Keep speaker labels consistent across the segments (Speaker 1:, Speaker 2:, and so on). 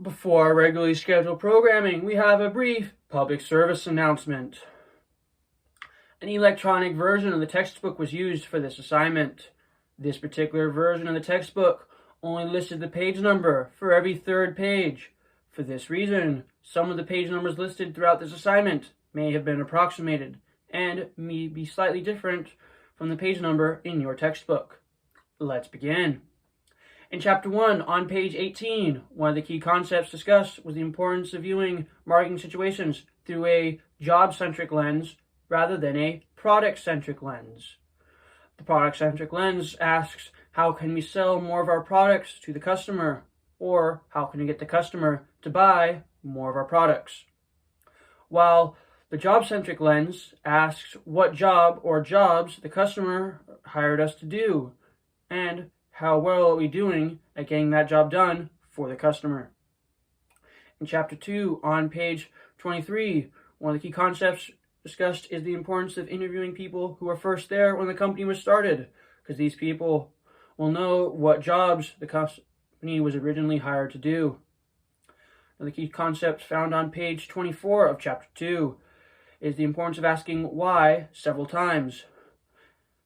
Speaker 1: Before our regularly scheduled programming, we have a brief public service announcement. An electronic version of the textbook was used for this assignment. This particular version of the textbook only listed the page number for every third page. For this reason, some of the page numbers listed throughout this assignment may have been approximated and may be slightly different from the page number in your textbook. Let's begin. In Chapter 1, on page 18, one of the key concepts discussed was the importance of viewing marketing situations through a job-centric lens rather than a product-centric lens. The product-centric lens asks, how can we sell more of our products to the customer? Or how can we get the customer to buy more of our products? While the job-centric lens asks what job or jobs the customer hired us to do, and how well are we doing at getting that job done for the customer. In Chapter 2, on page 23, one of the key concepts discussed is the importance of interviewing people who were first there when the company was started, because these people will know what jobs the company was originally hired to do. One of the key concepts found on page 24 of Chapter 2 is the importance of asking why several times.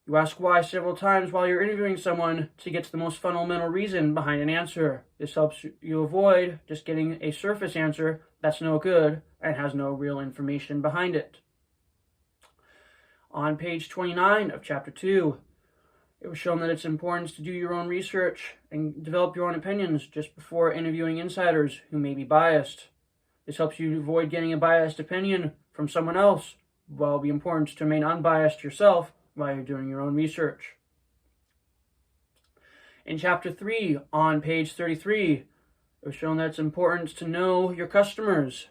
Speaker 1: You ask why several times while you're interviewing someone to get to the most fundamental reason behind an answer. This helps you avoid just getting a surface answer that's no good and has no real information behind it. On page 29 of Chapter 2, it was shown that it's important to do your own research and develop your own opinions just before interviewing insiders who may be biased. This helps you avoid getting a biased opinion from someone else, while it will be important to remain unbiased yourself while you're doing your own research. In Chapter 3, on page 33, it was shown that it's important to know your customers.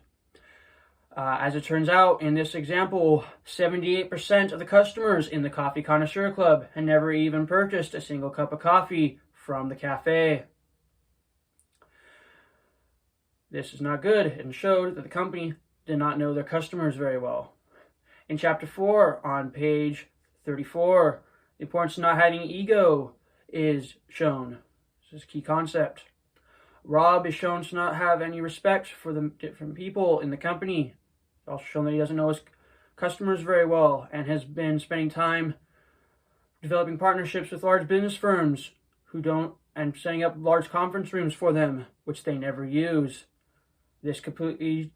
Speaker 1: As it turns out, in this example, 78% of the customers in the Coffee Connoisseur Club had never even purchased a single cup of coffee from the cafe. This is not good and showed that the company did not know their customers very well. In Chapter 4, on page 34, the importance of not having ego is shown. This is a key concept. Rob is shown to not have any respect for the different people in the company. It's also shown that he doesn't know his customers very well and has been spending time developing partnerships with large business firms and setting up large conference rooms for them, which they never use. This completely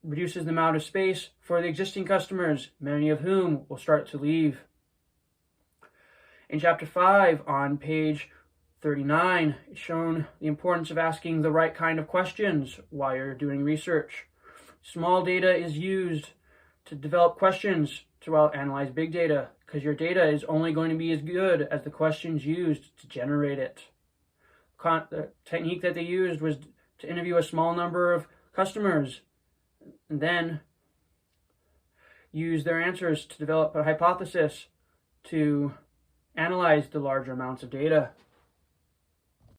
Speaker 1: reduces the amount of space for the existing customers, many of whom will start to leave. In Chapter 5, on page 39, it's shown the importance of asking the right kind of questions while you're doing research. Small data is used to develop questions to analyze big data, because your data is only going to be as good as the questions used to generate it. The technique that they used was to interview a small number of customers and then use their answers to develop a hypothesis to analyze the larger amounts of data.